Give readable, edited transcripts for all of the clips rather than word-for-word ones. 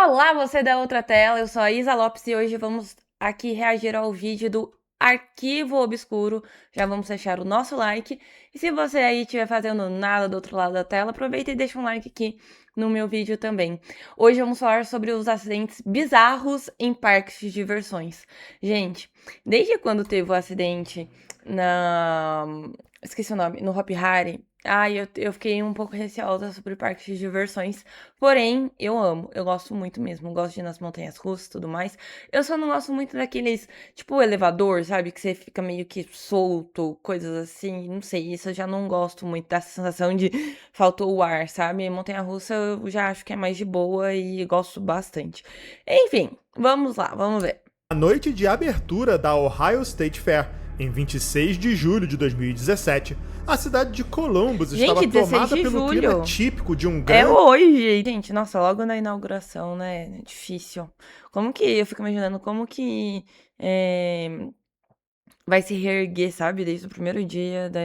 Olá, você da outra tela, eu sou a Isa Lopes e hoje vamos aqui reagir ao vídeo do Arquivo Obscuro. Já vamos deixar o nosso like. E se você aí estiver fazendo nada do outro lado da tela, aproveita e deixa um like aqui no meu vídeo também. Hoje vamos falar sobre os acidentes bizarros em parques de diversões. Gente, desde quando teve o acidente na... esqueci o nome, no Hopi Hari. Eu fiquei um pouco receosa sobre parques de diversões, porém, eu amo, eu gosto muito mesmo, eu gosto de ir nas montanhas russas e tudo mais. Eu só não gosto muito daqueles, tipo, elevador, sabe, que você fica meio que solto, coisas assim, não sei, isso eu já não gosto muito, da sensação de faltou o ar, sabe? Montanha russa eu já acho que é mais de boa e gosto bastante. Enfim, vamos lá, vamos ver. A noite de abertura da Ohio State Fair, em 26 de julho de 2017, a cidade de Columbus estava tomada pelo clima típico de um grande... É hoje! Gente, nossa, logo na inauguração, né? É difícil. Como que... Eu fico imaginando como que... vai se reerguer, sabe? Desde o primeiro dia da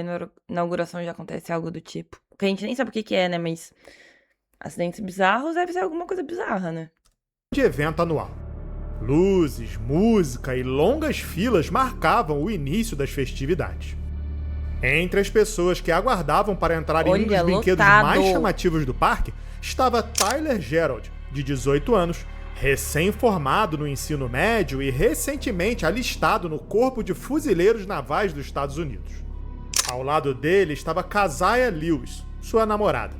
inauguração já acontece algo do tipo. Porque a gente nem sabe o que é, né? Mas acidentes bizarros deve ser alguma coisa bizarra, né? De evento anual. Luzes, música e longas filas marcavam o início das festividades. Entre as pessoas que aguardavam para entrar em um dos brinquedos mais chamativos do parque, estava Tyler Gerald, de 18 anos, recém-formado no ensino médio e recentemente alistado no Corpo de Fuzileiros Navais dos Estados Unidos. Ao lado dele estava Keziah Lewis, sua namorada.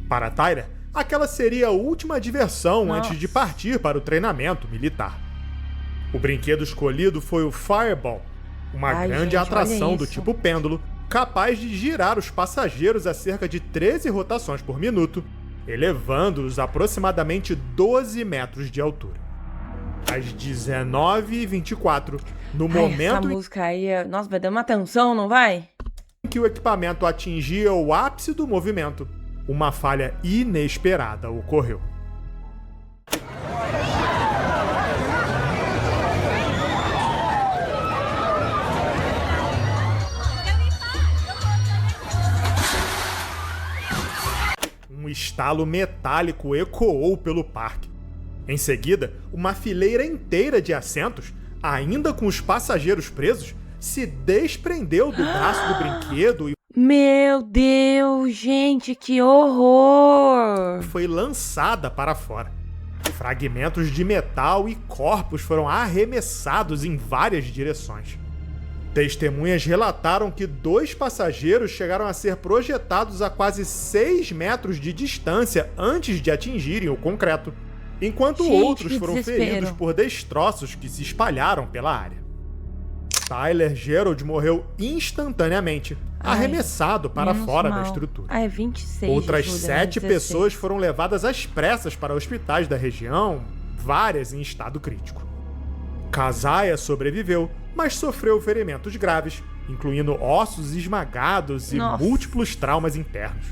Para Tyler, aquela seria a última diversão antes de partir para o treinamento militar. O brinquedo escolhido foi o Fireball, uma grande atração do tipo pêndulo, capaz de girar os passageiros a cerca de 13 rotações por minuto, elevando-os a aproximadamente 12 metros de altura. Às 19h24, no momento essa música aí, nossa, vai dar uma tensão, não vai? Em que o equipamento atingia o ápice do movimento, uma falha inesperada ocorreu. Um estalo metálico ecoou pelo parque. Em seguida, uma fileira inteira de assentos, ainda com os passageiros presos, se desprendeu do braço do brinquedo e... Meu Deus, gente, que horror! Foi lançada para fora. Fragmentos de metal e corpos foram arremessados em várias direções. Testemunhas relataram que 2 passageiros chegaram a ser projetados a quase 6 metros de distância antes de atingirem o concreto, enquanto outros foram feridos por destroços que se espalharam pela área. Tyler Gerald morreu instantaneamente, arremessado para fora da estrutura. 26 Outras 7 pessoas foram levadas às pressas para hospitais da região, várias em estado crítico. Keziah sobreviveu, mas sofreu ferimentos graves, incluindo ossos esmagados e múltiplos traumas internos.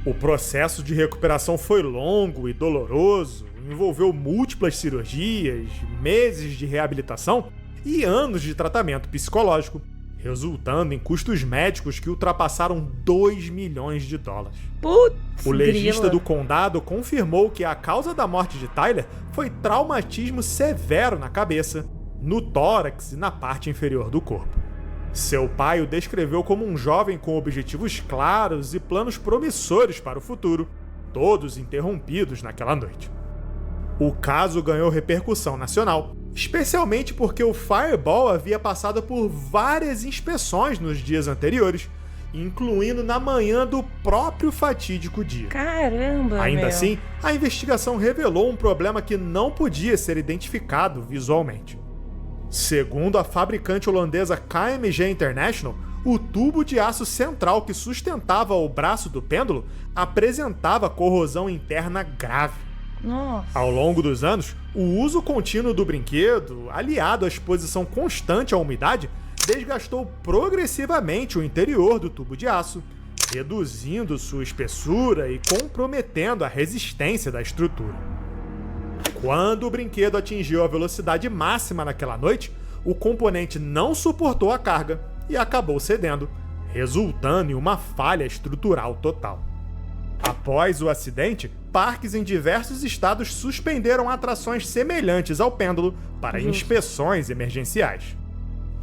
O processo de recuperação foi longo e doloroso, envolveu múltiplas cirurgias, meses de reabilitação e anos de tratamento psicológico, resultando em custos médicos que ultrapassaram $2 milhões. O legista do condado confirmou que a causa da morte de Tyler foi traumatismo severo na cabeça, no tórax e na parte inferior do corpo. Seu pai o descreveu como um jovem com objetivos claros e planos promissores para o futuro, todos interrompidos naquela noite. O caso ganhou repercussão nacional, especialmente porque o Fireball havia passado por várias inspeções nos dias anteriores, incluindo na manhã do próprio fatídico dia. Caramba! Ainda assim, a investigação revelou um problema que não podia ser identificado visualmente. Segundo a fabricante holandesa KMG International, o tubo de aço central que sustentava o braço do pêndulo apresentava corrosão interna grave. Ao longo dos anos, o uso contínuo do brinquedo, aliado à exposição constante à umidade, desgastou progressivamente o interior do tubo de aço, reduzindo sua espessura e comprometendo a resistência da estrutura. Quando o brinquedo atingiu a velocidade máxima naquela noite, o componente não suportou a carga e acabou cedendo, resultando em uma falha estrutural total. Após o acidente, parques em diversos estados suspenderam atrações semelhantes ao pêndulo para inspeções emergenciais.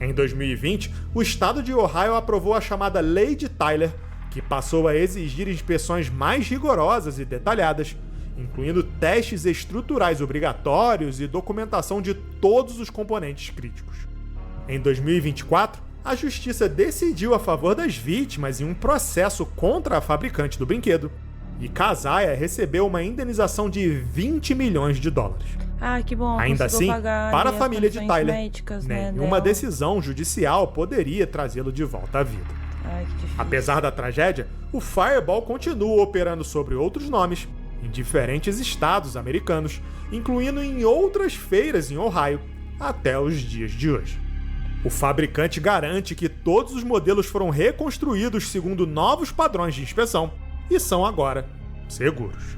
Em 2020, o estado de Ohio aprovou a chamada Lei de Tyler, que passou a exigir inspeções mais rigorosas e detalhadas, incluindo testes estruturais obrigatórios e documentação de todos os componentes críticos. Em 2024, a justiça decidiu a favor das vítimas em um processo contra a fabricante do brinquedo, e Kazaya recebeu uma indenização de 20 milhões de dólares. Ai, que bom. Ainda assim, pagar para a família de Tyler, médicas, nenhuma decisão judicial poderia trazê-lo de volta à vida. Ai, que difícil. Apesar da tragédia, o Fireball continua operando sobre outros nomes em diferentes estados americanos, incluindo em outras feiras em Ohio, até os dias de hoje. O fabricante garante que todos os modelos foram reconstruídos segundo novos padrões de inspeção e são agora seguros.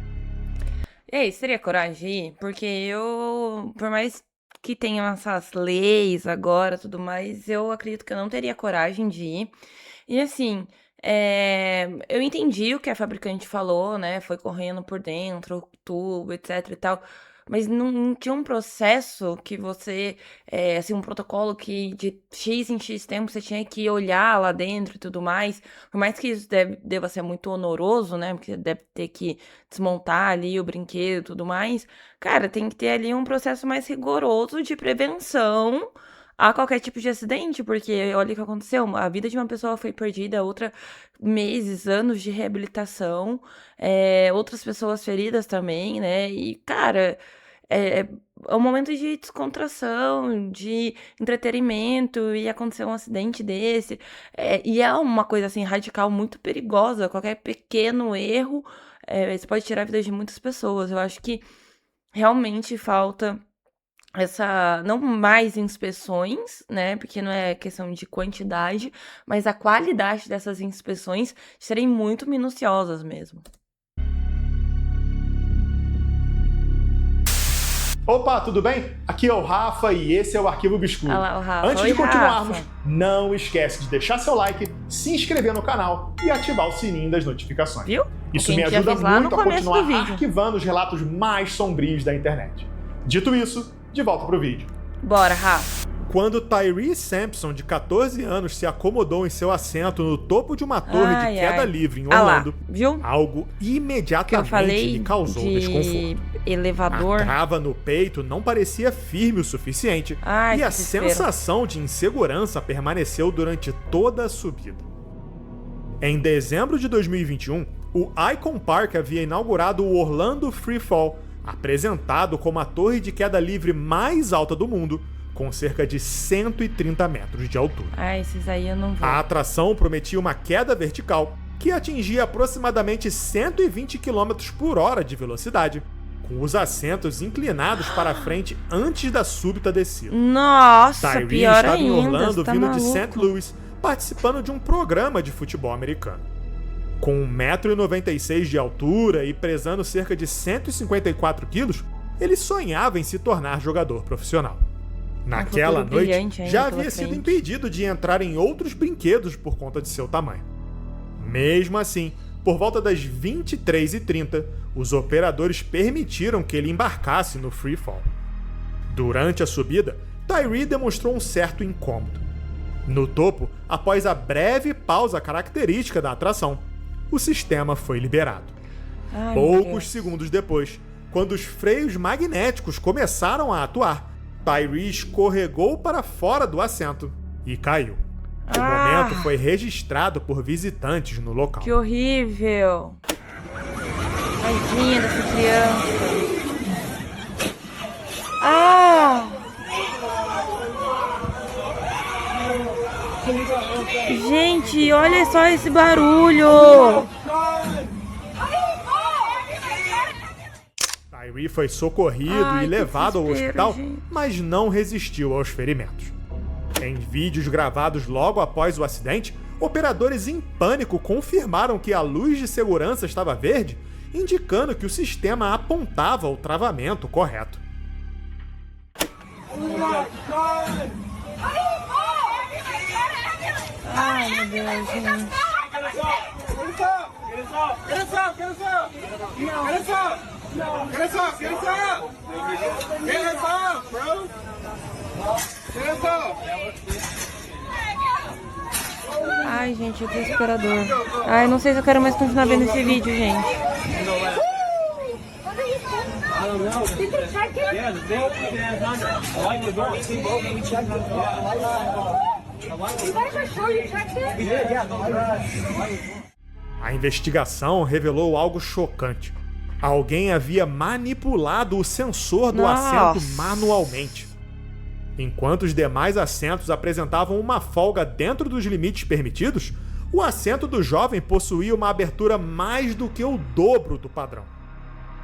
E aí, você teria coragem de ir? Porque eu, por mais que tenham essas leis agora e tudo mais, eu acredito que eu não teria coragem de ir. E assim, eu entendi o que a fabricante falou, né? Foi correndo por dentro, o tubo, etc e tal. Mas não tinha um processo que você, assim, um protocolo que de X em X tempo você tinha que olhar lá dentro e tudo mais. Por mais que isso deva ser muito onoroso, né? Porque deve ter que desmontar ali o brinquedo e tudo mais. Cara, tem que ter ali um processo mais rigoroso de prevenção a qualquer tipo de acidente, porque olha o que aconteceu, a vida de uma pessoa foi perdida, outra meses, anos de reabilitação, outras pessoas feridas também, né? E, cara, é um momento de descontração, de entretenimento, e acontecer um acidente desse. E é uma coisa, assim, radical, muito perigosa. Qualquer pequeno erro, isso pode tirar a vida de muitas pessoas. Eu acho que realmente falta não mais inspeções, né? Porque não é questão de quantidade, mas a qualidade dessas inspeções serem muito minuciosas mesmo. Opa, tudo bem? Aqui é o Rafa e esse é o Arquivo Obscuro. Olha lá, o Rafa. Antes Oi, de continuarmos, Rafa. não esquece de deixar seu like, se inscrever no canal e ativar o sininho das notificações. Viu? Isso O que me a gente já ajuda fez lá no muito a começo do continuar vídeo. arquivando os relatos mais sombrios da internet. Dito isso, de volta pro vídeo. Bora, Rafa. Quando Tyree Sampson, de 14 anos, se acomodou em seu assento no topo de uma torre de queda livre em Orlando, viu? algo Que eu imediatamente falei lhe causou de desconforto. elevador. A trava no peito não parecia firme o suficiente Ai, e que a desespero. sensação de insegurança permaneceu durante toda a subida. Em dezembro de 2021, o Icon Park havia inaugurado o Orlando Free Fall, apresentado como a torre de queda livre mais alta do mundo, com cerca de 130 metros de altura. Ai, esses aí eu não vou. A atração prometia uma queda vertical que atingia aproximadamente 120 km por hora de velocidade, com os assentos inclinados para a frente antes da súbita descida. Nossa, Tyree pior estava ainda. em Orlando, você tá vindo de maluco? St. Louis, participando de um programa de futebol americano. Com 1,96 m de altura e pesando cerca de 154 kg, ele sonhava em se tornar jogador profissional. Naquela futuro noite, brilhante ainda já pela havia sido frente. impedido de entrar em outros brinquedos por conta de seu tamanho. Mesmo assim, por volta das 23h30, os operadores permitiram que ele embarcasse no Free Fall. Durante a subida, Tyree demonstrou um certo incômodo. No topo, após a breve pausa característica da atração, o sistema foi liberado. Ai, meu Poucos Deus. segundos depois, quando os freios magnéticos começaram a atuar, Tyree escorregou para fora do assento e caiu. O momento foi registrado por visitantes no local. Que horrível. Tadinha dessa criança. Gente, olha só esse barulho. Tyree foi socorrido Ai, e que levado ao desespero, hospital, gente. mas não resistiu aos ferimentos. Em vídeos gravados logo após o acidente, operadores em pânico confirmaram que a luz de segurança estava verde, indicando que o sistema apontava o travamento correto. Ai, meu Deus, gente. Ai, gente, é desesperador. Ai, não sei se eu quero mais continuar vendo esse vídeo, gente. A investigação revelou algo chocante. Alguém havia manipulado o sensor do assento manualmente. Enquanto os demais assentos apresentavam uma folga dentro dos limites permitidos, o assento do jovem possuía uma abertura mais do que o dobro do padrão.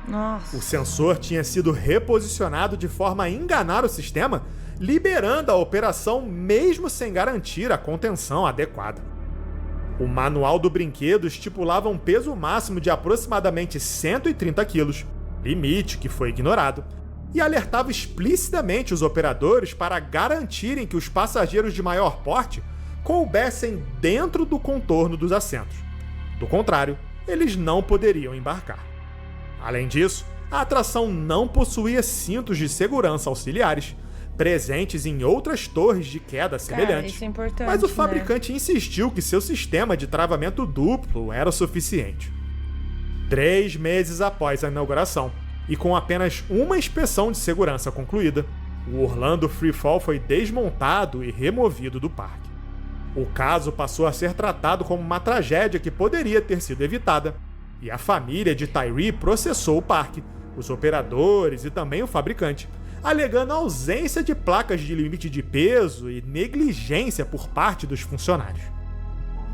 Nossa. O sensor tinha sido reposicionado de forma a enganar o sistema, liberando a operação mesmo sem garantir a contenção adequada. O manual do brinquedo estipulava um peso máximo de aproximadamente 130 quilos, limite que foi ignorado, e alertava explicitamente os operadores para garantirem que os passageiros de maior porte coubessem dentro do contorno dos assentos. Do contrário, eles não poderiam embarcar. Além disso, a atração não possuía cintos de segurança auxiliares, presentes em outras torres de queda semelhantes. Isso é importante, mas o fabricante insistiu que seu sistema de travamento duplo era suficiente. 3 meses após a inauguração, e com apenas uma inspeção de segurança concluída, o Orlando Freefall foi desmontado e removido do parque. O caso passou a ser tratado como uma tragédia que poderia ter sido evitada, e a família de Tyree processou o parque, os operadores e também o fabricante, alegando a ausência de placas de limite de peso e negligência por parte dos funcionários.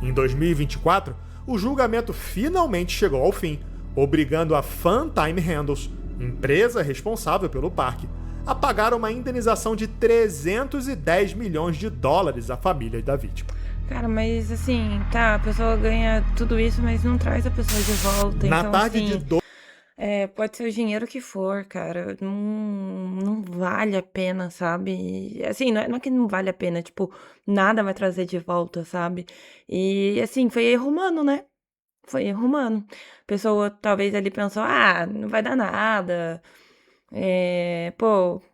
Em 2024, o julgamento finalmente chegou ao fim, obrigando a Funtime Handles, empresa responsável pelo parque, a pagar uma indenização de 310 milhões de dólares à família da vítima. Cara, mas assim, tá, a pessoa ganha tudo isso, mas não traz a pessoa de volta. Na então, tarde assim, de pode ser o dinheiro que for, cara. Não vale a pena, sabe? Assim, não é que não vale a pena, tipo, nada vai trazer de volta, sabe? E assim, foi erro humano, né? Foi erro humano. A pessoa talvez ali pensou, não vai dar nada.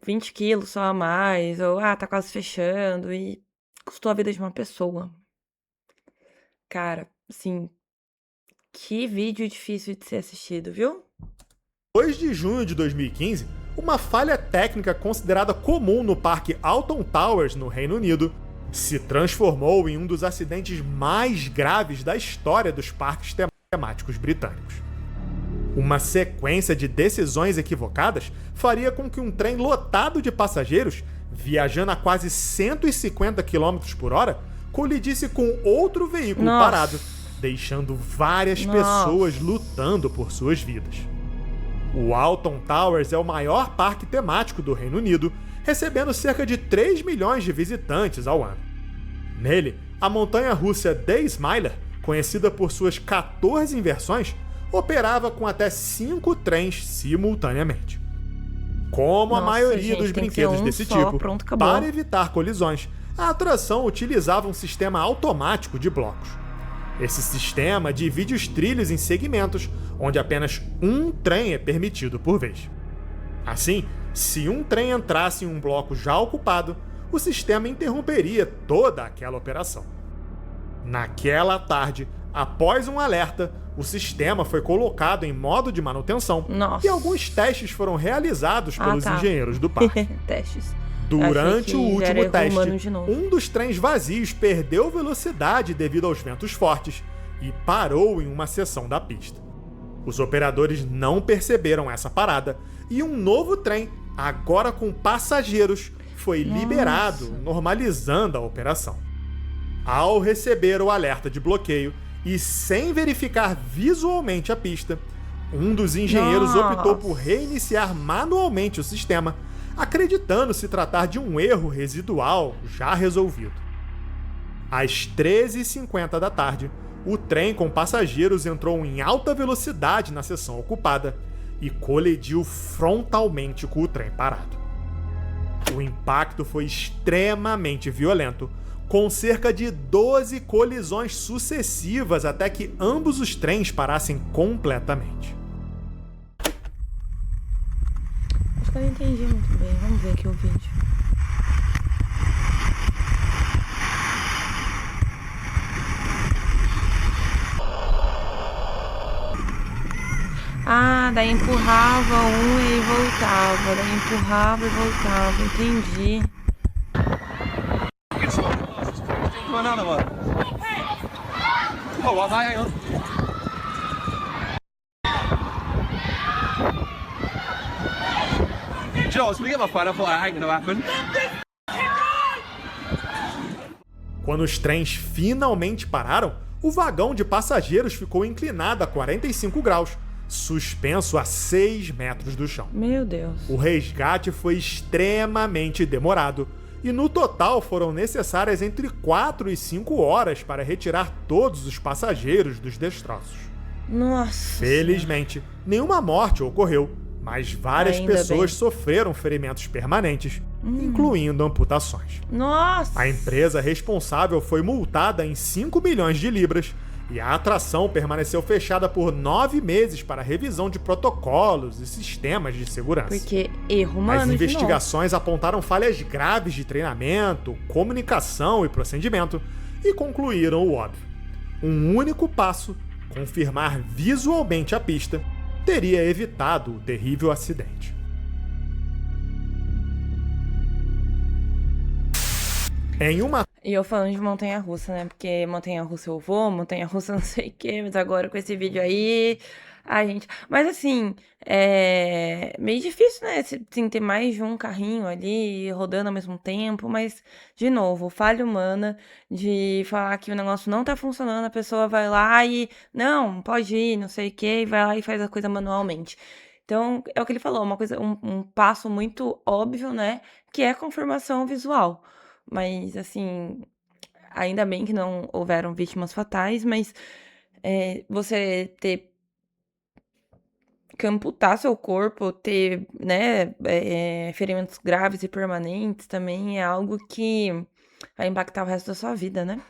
20 quilos só a mais, ou tá quase fechando, e custou a vida de uma pessoa. Cara, assim, que vídeo difícil de ser assistido, viu? 2 de junho de 2015, uma falha técnica considerada comum no parque Alton Towers, no Reino Unido, se transformou em um dos acidentes mais graves da história dos parques temáticos britânicos. Uma sequência de decisões equivocadas faria com que um trem lotado de passageiros, viajando a quase 150 km por hora, colidisse com outro veículo parado, deixando várias pessoas lutando por suas vidas. O Alton Towers é o maior parque temático do Reino Unido, recebendo cerca de 3 milhões de visitantes ao ano. Nele, a montanha-russa The Smiler, conhecida por suas 14 inversões, operava com até 5 trens simultaneamente. Como a maioria dos brinquedos desse tipo, para evitar colisões, a atração utilizava um sistema automático de blocos. Esse sistema divide os trilhos em segmentos, onde apenas um trem é permitido por vez. Assim, se um trem entrasse em um bloco já ocupado, o sistema interromperia toda aquela operação. Naquela tarde, após um alerta, o sistema foi colocado em modo de manutenção e alguns testes foram realizados pelos engenheiros do parque. Testes. Durante o último teste, um dos trens vazios perdeu velocidade devido aos ventos fortes e parou em uma seção da pista. Os operadores não perceberam essa parada e um novo trem, agora com passageiros, foi liberado, normalizando a operação. Ao receber o alerta de bloqueio e sem verificar visualmente a pista, um dos engenheiros optou por reiniciar manualmente o sistema, acreditando se tratar de um erro residual já resolvido. Às 13h50 da tarde, o trem com passageiros entrou em alta velocidade na seção ocupada e colidiu frontalmente com o trem parado. O impacto foi extremamente violento, com cerca de 12 colisões sucessivas até que ambos os trens parassem completamente. Acho que eu não entendi muito bem. Vamos ver aqui o vídeo. Ah, daí empurrava um e voltava. Daí empurrava e voltava. Entendi. Quando os trens finalmente pararam, o vagão de passageiros ficou inclinado a 45 graus, suspenso a 6 metros do chão. Meu Deus. O resgate foi extremamente demorado e no total foram necessárias entre 4 e 5 horas para retirar todos os passageiros dos destroços. Nossa. Felizmente, nenhuma morte ocorreu, mas várias Ainda pessoas bem. sofreram ferimentos permanentes, incluindo amputações. Nossa. A empresa responsável foi multada em 5 milhões de libras e a atração permaneceu fechada por 9 meses para revisão de protocolos e sistemas de segurança. Porque erro humano. As investigações apontaram falhas graves de treinamento, comunicação e procedimento e concluíram o óbvio. Um único passo, confirmar visualmente a pista, teria evitado o terrível acidente. Em uma... E eu falando de montanha-russa, né? Porque montanha-russa eu vou, montanha-russa não sei o quê, mas agora com esse vídeo aí, a gente... Mas assim, é meio difícil, né? Assim, ter mais de um carrinho ali rodando ao mesmo tempo, mas, de novo, falha humana de falar que o negócio não tá funcionando, a pessoa vai lá e... Não, pode ir, não sei o quê, e vai lá e faz a coisa manualmente. Então, é o que ele falou, uma coisa, um passo muito óbvio, né? Que é a confirmação visual. Mas, assim, ainda bem que não houveram vítimas fatais, mas você ter que amputar seu corpo, ter, né, ferimentos graves e permanentes também é algo que vai impactar o resto da sua vida, né?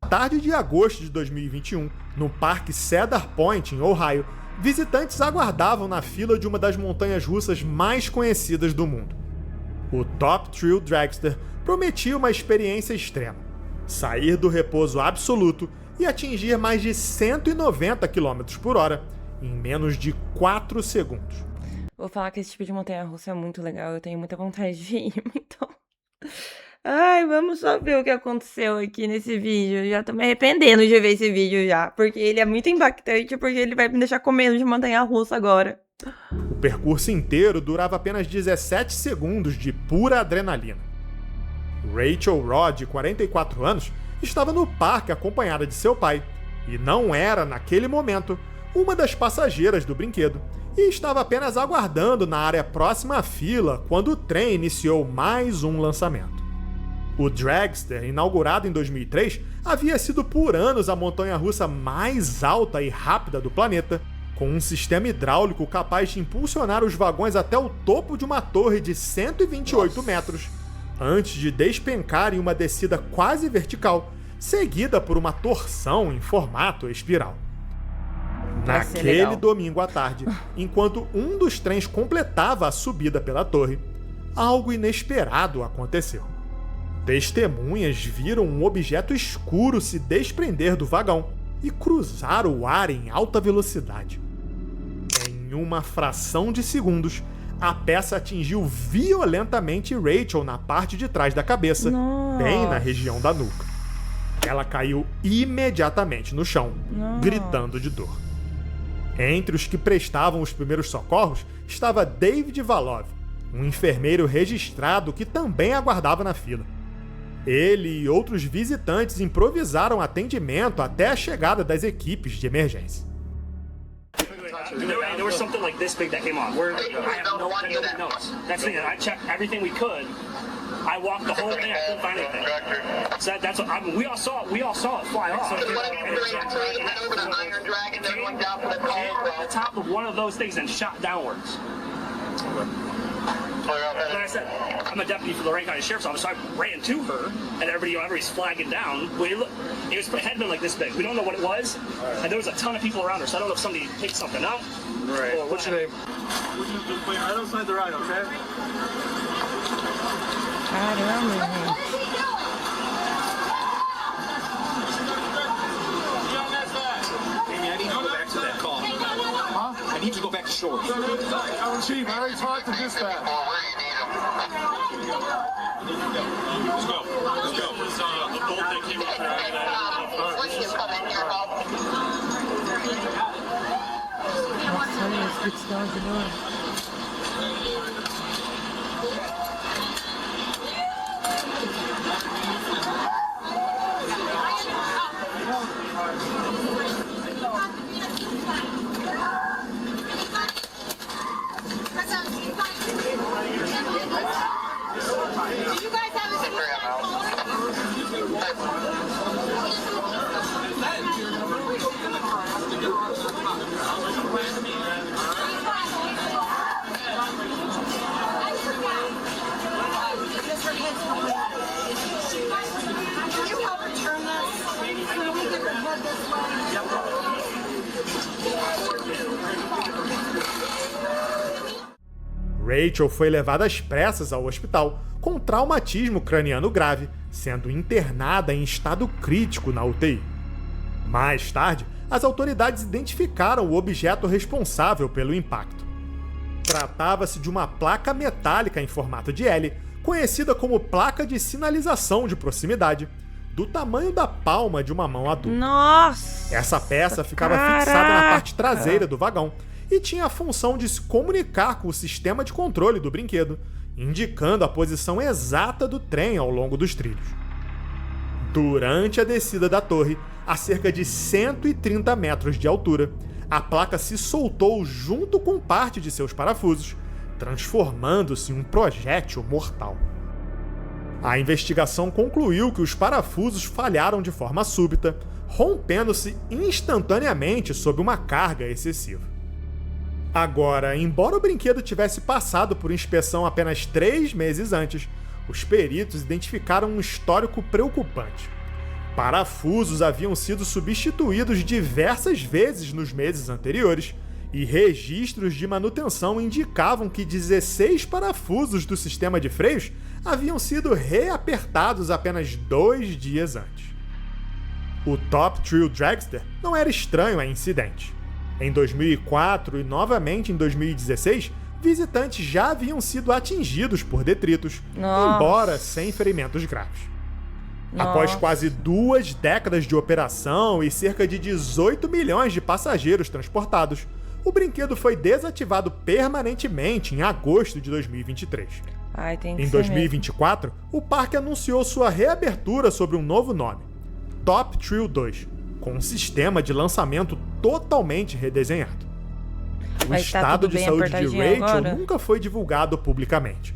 tarde de agosto de 2021, no Parque Cedar Point, em Ohio, visitantes aguardavam na fila de uma das montanhas russas mais conhecidas do mundo. O Top Thrill Dragster prometia uma experiência extrema: sair do repouso absoluto e atingir mais de 190 km por hora em menos de 4 segundos. Vou falar que esse tipo de montanha-russa é muito legal, eu tenho muita vontade de ir, então... Ai, vamos só ver o que aconteceu aqui nesse vídeo. Eu já tô me arrependendo de ver esse vídeo já, porque ele é muito impactante, porque ele vai me deixar com medo de montanha-russa agora. O percurso inteiro durava apenas 17 segundos de pura adrenalina. Rachel Rod, de 44 anos, estava no parque acompanhada de seu pai, e não era, naquele momento, uma das passageiras do brinquedo, e estava apenas aguardando na área próxima à fila quando o trem iniciou mais um lançamento. O Dragster, inaugurado em 2003, havia sido por anos a montanha-russa mais alta e rápida do planeta, com um sistema hidráulico capaz de impulsionar os vagões até o topo de uma torre de 128 metros, antes de despencar em uma descida quase vertical, seguida por uma torção em formato espiral. Naquele domingo à tarde, enquanto um dos trens completava a subida pela torre, algo inesperado aconteceu. Testemunhas viram um objeto escuro se desprender do vagão e cruzar o ar em alta velocidade. Em uma fração de segundos, a peça atingiu violentamente Rachel na parte de trás da cabeça, bem na região da nuca. Ela caiu imediatamente no chão, gritando de dor. Entre os que prestavam os primeiros socorros estava David Valov, um enfermeiro registrado que também aguardava na fila. Ele e outros visitantes improvisaram atendimento até a chegada das equipes de emergência. There was something like this big that came on. I have no notes. That's the thing. I checked everything we could. I walked the whole thing. I couldn't find anything. So that's what I mean. We all saw it fly off. The top of one of those things and shot downwards. Then I said, I'm a deputy for Lorraine County Sheriff's Office, so I ran to her, and everybody's flagging down. It had been like this big. We don't know what it was, and there was a ton of people around her, so I don't know if somebody picked something up. Right. Or What's your name? Right outside the ride, okay? Caramba, gente. Amy, I need to go back to that call. Huh? I need to go back to shore. Chief, I already talked to dispatch. Let's go. Let's go. It was the boat that came up Nossa, olha isso, que sinal de dor. Rachel foi levada às pressas ao hospital com traumatismo craniano grave, sendo internada em estado crítico na UTI. Mais tarde, as autoridades identificaram o objeto responsável pelo impacto. Tratava-se de uma placa metálica em formato de L, conhecida como placa de sinalização de proximidade, do tamanho da palma de uma mão adulta. Nossa! Essa peça ficava fixada na parte traseira do vagão e tinha a função de se comunicar com o sistema de controle do brinquedo, indicando a posição exata do trem ao longo dos trilhos. Durante a descida da torre, a cerca de 130 metros de altura, a placa se soltou junto com parte de seus parafusos, transformando-se em um projétil mortal. A investigação concluiu que os parafusos falharam de forma súbita, rompendo-se instantaneamente sob uma carga excessiva. Agora, embora o brinquedo tivesse passado por inspeção apenas 3 meses antes, os peritos identificaram um histórico preocupante. Parafusos haviam sido substituídos diversas vezes nos meses anteriores, e registros de manutenção indicavam que 16 parafusos do sistema de freios haviam sido reapertados apenas 2 dias antes. O Top Thrill Dragster não era estranho a incidentes. Em 2004 e novamente em 2016, visitantes já haviam sido atingidos por detritos, embora sem ferimentos graves. Após quase 2 décadas de operação e cerca de 18 milhões de passageiros transportados, o brinquedo foi desativado permanentemente em agosto de 2023. Ai, tem que Em ser 2024, o parque anunciou sua reabertura sob um novo nome, Top Thrill 2, com um sistema de lançamento totalmente redesenhado. O Mas tá estado tudo de bem saúde de apertadinho Rachel agora? nunca foi divulgado publicamente.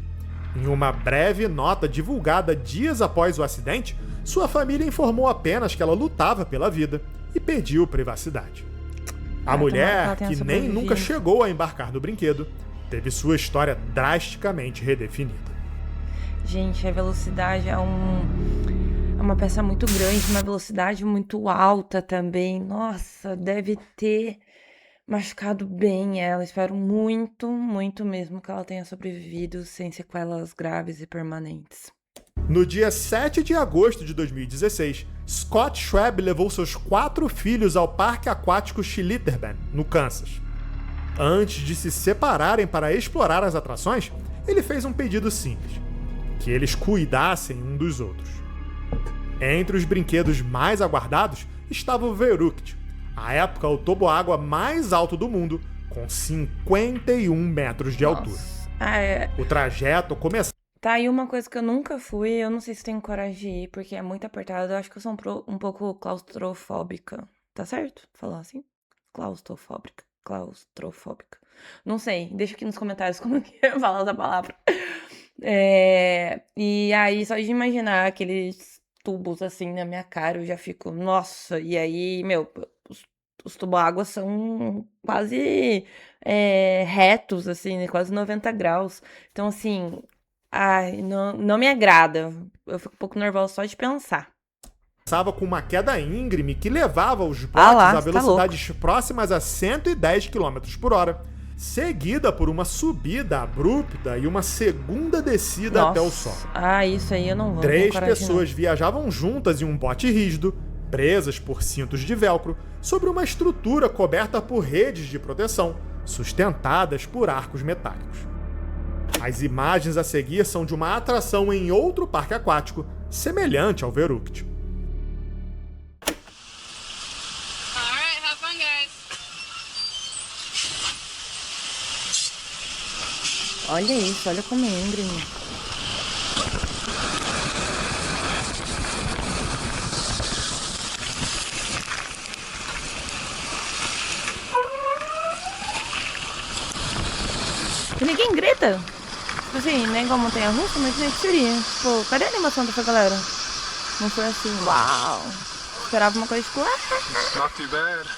Em uma breve nota divulgada dias após o acidente, sua família informou apenas que ela lutava pela vida e pediu privacidade. A mulher, que nem nunca chegou a embarcar no brinquedo, teve sua história drasticamente redefinida. Gente, a velocidade é uma peça muito grande, uma velocidade muito alta também. Nossa, deve ter machucado bem ela. Espero muito, muito mesmo que ela tenha sobrevivido sem sequelas graves e permanentes. No dia 7 de agosto de 2016, Scott Schwab levou seus 4 filhos ao Parque Aquático Schlitterbahn, no Kansas. Antes de se separarem para explorar as atrações, ele fez um pedido simples: que eles cuidassem um dos outros. Entre os brinquedos mais aguardados estava o Veruct, à época o toboágua mais alto do mundo, com 51 metros de altura. O trajeto começava... Tá aí uma coisa que eu nunca fui, eu não sei se tenho coragem de ir, porque é muito apertado. Eu acho que eu sou um pouco claustrofóbica. Tá certo falar assim? Claustrofóbica. Não sei, deixa aqui nos comentários como que eu falo essa palavra. E aí, só de imaginar aqueles tubos assim na minha cara, eu já fico, nossa, e aí, meu, os tubo-águas são quase retos, assim, né, quase 90 graus. Então, assim, Ai, não me agrada. Eu fico um pouco nervosa só de pensar. Começava com uma queda íngreme que levava os botes Ah lá, a você tá velocidades próximas a 110 km por hora, seguida por uma subida abrupta e uma segunda descida até o solo. Ah, isso aí eu não vou. 3 pessoas viajavam juntas em um bote rígido, presas por cintos de velcro, sobre uma estrutura coberta por redes de proteção, sustentadas por arcos metálicos. As imagens a seguir são de uma atração em outro parque aquático, semelhante ao Veruct. Alright, have fun, guys. Olha isso, olha como é íngreme. E ninguém grita. Tipo assim, não é igual Montanha Russa, mas nem que seria. Tipo, cadê a animação dessa galera? Não foi assim, uau. Esperava uma coisa tipo, Not too bad.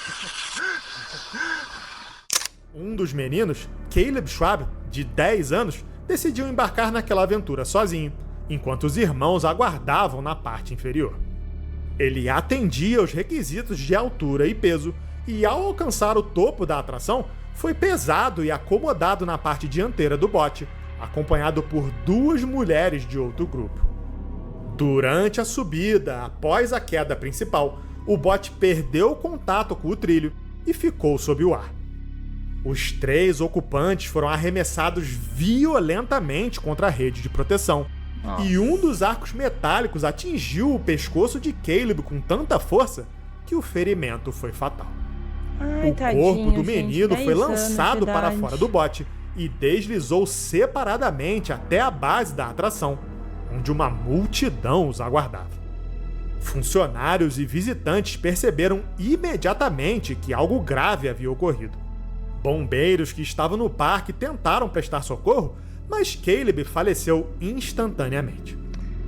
Um dos meninos, Caleb Schwab, de 10 anos, decidiu embarcar naquela aventura sozinho, enquanto os irmãos aguardavam na parte inferior. Ele atendia aos requisitos de altura e peso, e ao alcançar o topo da atração, foi pesado e acomodado na parte dianteira do bote, acompanhado por 2 mulheres de outro grupo. Durante a subida, após a queda principal, o bote perdeu o contato com o trilho e ficou sob o ar. Os 3 ocupantes foram arremessados violentamente contra a rede de proteção, e um dos arcos metálicos atingiu o pescoço de Caleb com tanta força que o ferimento foi fatal. ai, O tadinho, corpo do gente, menino 10 foi anos de lançado para idade. fora do bote e deslizou separadamente até a base da atração, onde uma multidão os aguardava. Funcionários e visitantes perceberam imediatamente que algo grave havia ocorrido. Bombeiros que estavam no parque tentaram prestar socorro, mas Caleb faleceu instantaneamente.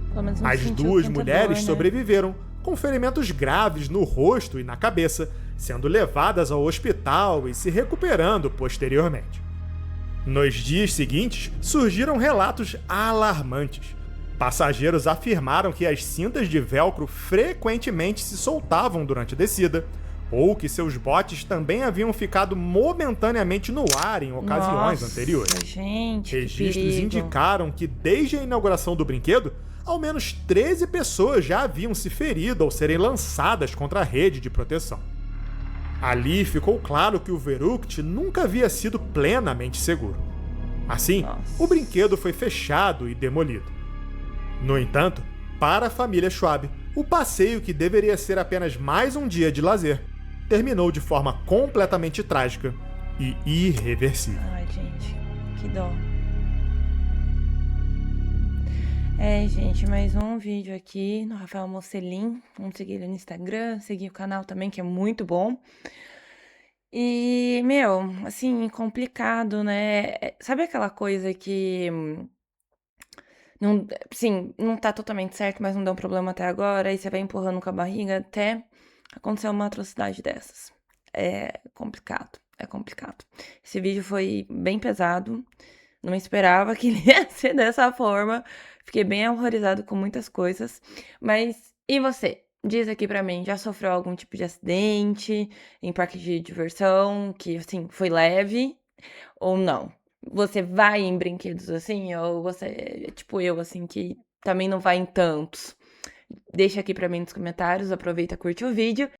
Pelo menos não As sentiu 2 tanta mulheres dor, né? sobreviveram, com ferimentos graves no rosto e na cabeça, sendo levadas ao hospital e se recuperando posteriormente. Nos dias seguintes, surgiram relatos alarmantes. Passageiros afirmaram que as cintas de velcro frequentemente se soltavam durante a descida, ou que seus botes também haviam ficado momentaneamente no ar em ocasiões Nossa, anteriores. gente, que Registros perigo. indicaram que desde a inauguração do brinquedo, ao menos 13 pessoas já haviam se ferido ao serem lançadas contra a rede de proteção. Ali ficou claro que o Veruct nunca havia sido plenamente seguro. Assim, Nossa. o brinquedo foi fechado e demolido. No entanto, para a família Schwab, o passeio, que deveria ser apenas mais um dia de lazer, terminou de forma completamente trágica e irreversível. Ai, gente, que dó. É, gente, mais um vídeo aqui no Rafael Mocelin. Vamos seguir ele no Instagram, seguir o canal também, que é muito bom. E, meu, assim, complicado, né? Sabe aquela coisa que não, sim, não tá totalmente certo, mas não deu um problema até agora, aí você vai empurrando com a barriga até acontecer uma atrocidade dessas. É complicado, é complicado. Esse vídeo foi bem pesado, não esperava que ele ia ser dessa forma, fiquei bem horrorizado com muitas coisas, mas e você? Diz aqui pra mim, já sofreu algum tipo de acidente em parque de diversão, que, assim, foi leve ou não? Você vai em brinquedos assim, ou você é tipo eu, assim, que também não vai em tantos? Deixa aqui pra mim nos comentários, aproveita, curte o vídeo